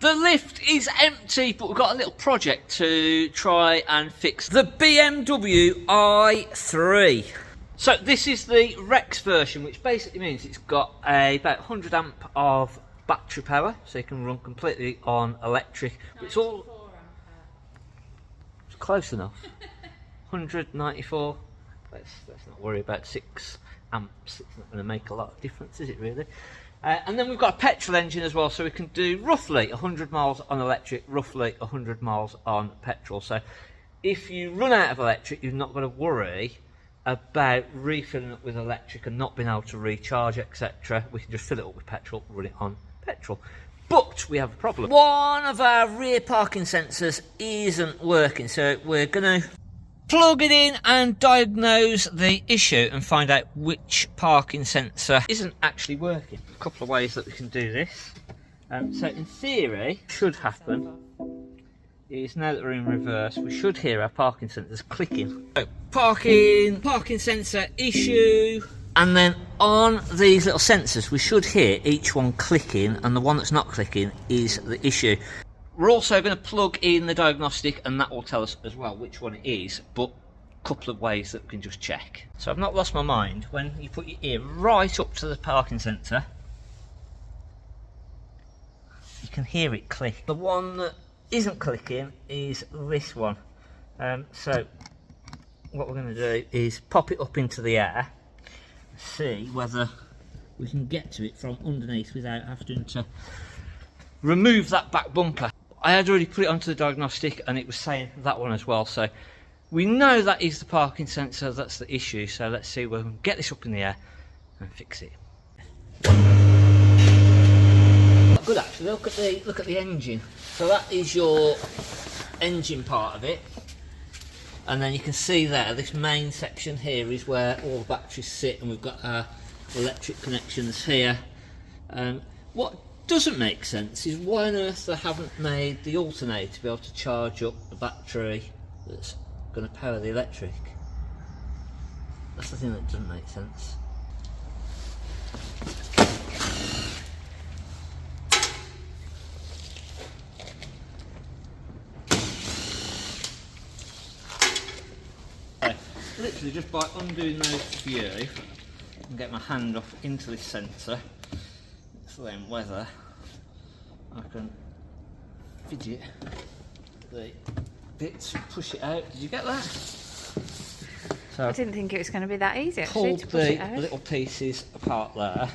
The lift is empty, but we've got a little project to try and fix the BMW i3. So this is the Rex version, which basically means it's got about 100 amp of battery power, so you can run completely on electric. It's all it's close enough. 194. Let's not worry about 6 amps. It's not going to make a lot of difference, is it really? And then we've got a petrol engine as well, so we can do roughly 100 miles on electric, roughly 100 miles on petrol. So if you run out of electric, you've not got to worry about refilling up with electric and not being able to recharge, etc. We can just fill it up with petrol, run it on petrol. But we have a problem. One of our rear parking sensors isn't working, so we're going to plug it in and diagnose the issue and find out which parking sensor isn't actually working. A couple of ways that we can do this. So in theory, should happen is now that we're in reverse, we should hear our parking sensors clicking. So parking sensor issue, and then on these little sensors we should hear each one clicking, and the one that's not clicking is the issue. We're also going to plug in the diagnostic, and that will tell us as well which one it is, but a couple of ways that we can just check. So I've not lost my mind. When you put your ear right up to the parking sensor, you can hear it click. The one that isn't clicking is this one. So what we're going to do is pop it up into the air, see whether we can get to it from underneath without having to remove that back bumper. I had already put it onto the diagnostic and it was saying that one as well, so we know that is the parking sensor that's the issue. So let's see whether we can get this up in the air and fix it. Good, actually. Look at the engine. So that is your engine part of it, and then you can see there this main section here is where all the batteries sit, and we've got our electric connections here. What doesn't make sense is why on earth they haven't made the alternator to be able to charge up the battery that's going to power the electric. That's the thing that doesn't make sense. Literally just by undoing those few and get my hand off into this sensor, so then whether I can fidget the bits and push it out. Did you get that? So I didn't think it was going to be that easy actually pulled to push the it out. little pieces apart there,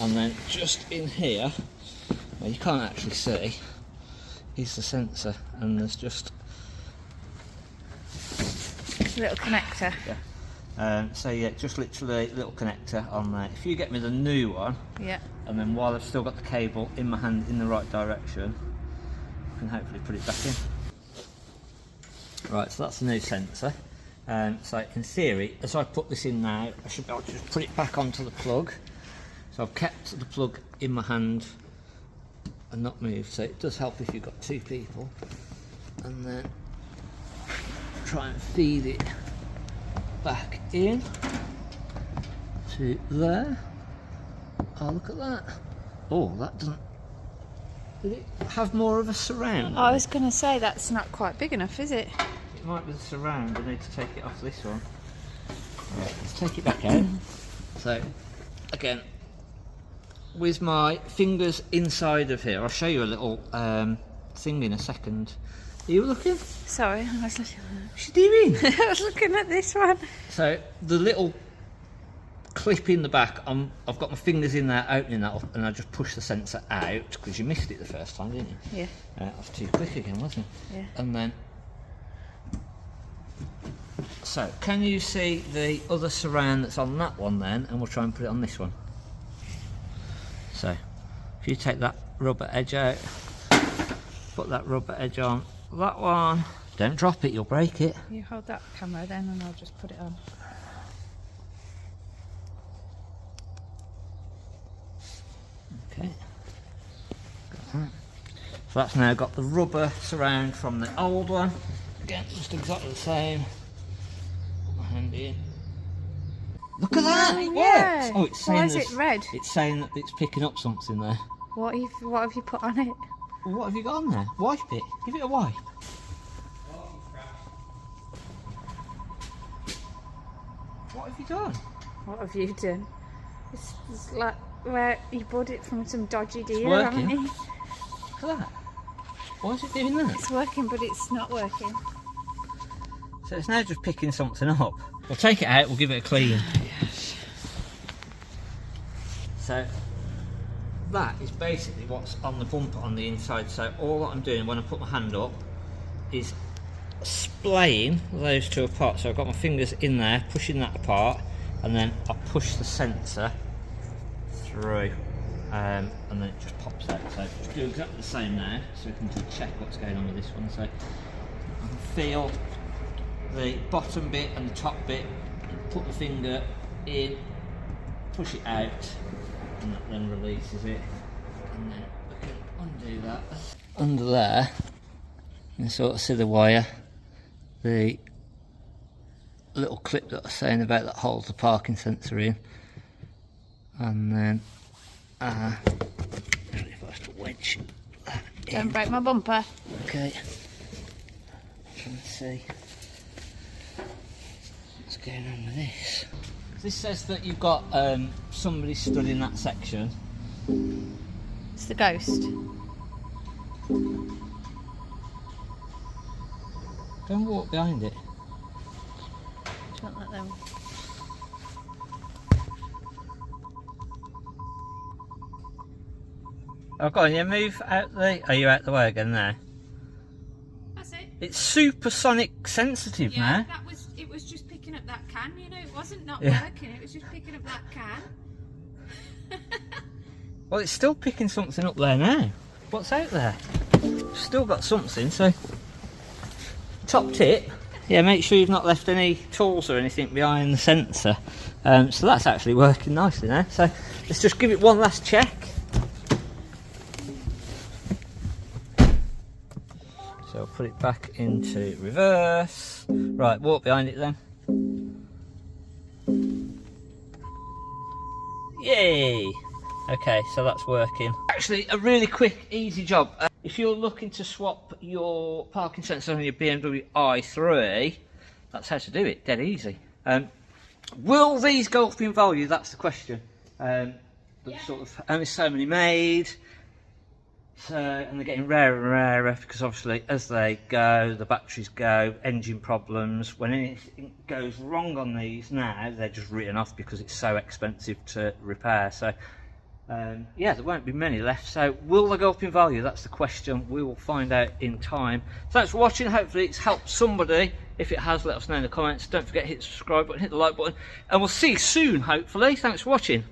and then just in here where you can't actually see is the sensor, and there's just Little connector. Yeah. So yeah, just literally a little connector on there. If you get me the new one, Yeah. and then while I've still got the cable in my hand in the right direction, I can hopefully put it back in. Right, so that's the new sensor. So in theory, as I put this in now, I should be able to just put it back onto the plug. So I've kept the plug in my hand and not moved, so it does help if you've got two people. And then try and feed it back in to there. Oh, look at that. Oh, that doesn't... Did it have more of a surround? I was going to say that's not quite big enough, is it? It might be the surround. I need to take it off this one. Right, let's take it back out. So, again, with my fingers inside of here, I'll show you a little thing in a second. Are you looking? Sorry, I was looking. What's you doing? I was looking at this one. So the little clip in the back, I've got my fingers in there opening that up, and I just push the sensor out because you missed it the first time, didn't you? Yeah. That was too quick again, wasn't it? Yeah. And then, so can you see the other surround that's on that one then? And we'll try and put it on this one. So if you take that rubber edge out, put that rubber edge on that one. Don't drop it, you'll break it. You hold that camera then and I'll just put it on. Okay. Got that. So that's now got the rubber surround from the old one. Again, just exactly the same. Put my hand in. Look at that! It works! Oh, it's saying why is it red? It's saying that it's picking up something there. What have you put on it? Well, what have you got on there? Wipe it. Give it a wipe. What have you done? What have you done? It's like where you bought it from some dodgy dealer, working. haven't you? Look at that. Why is it doing that? It's working, but it's not working. So it's now just picking something up. We'll take it out, we'll give it a clean. Yes. So that is basically what's on the bumper on the inside. So all that I'm doing when I put my hand up is splaying those two apart. So I've got my fingers in there, pushing that apart, and then I push the sensor through, and then it just pops out. So just do exactly the same now, so we can check what's going on with this one. So I can feel the bottom bit and the top bit, put the finger in, push it out, and that then releases it, and then we can undo that. Under there, you can sort of see the wire, the little clip that I was saying about that holds the parking sensor in, and then if I was to wedge that in. Don't break my bumper. Okay, trying to see what's going on with this. This says that you've got somebody stood in that section. It's the ghost. Don't walk behind it. Don't let them. Oh, go on, you move out the... Are you out the way again now? That's it. It's supersonic sensitive now. It was just picking up that can, you know, it wasn't not Yeah. working, it was just picking up that can. Well, it's still picking something up there now. What's out there? Still got something, so... Top tip. Yeah, make sure you've not left any tools or anything behind the sensor. So that's actually working nicely now. So let's just give it one last check. So I'll put it back into reverse. Right, walk behind it then. Yay! Okay, so that's working. Actually, a really quick, easy job. If you're looking to swap your parking sensor on your BMW i3, that's how to do it, dead easy. Will these go up in value? That's the question. There's sort of only so many made, so, and they're getting rarer and rarer because obviously as they go, the batteries go, engine problems. When anything goes wrong on these now, they're just written off because it's so expensive to repair. So yeah, there won't be many left. So will they go up in value? That's the question. We will find out in time. Thanks for watching. Hopefully it's helped somebody. If it has, let us know in the comments. Don't forget to hit the subscribe button, hit the like button, and we'll see you soon, hopefully. Thanks for watching.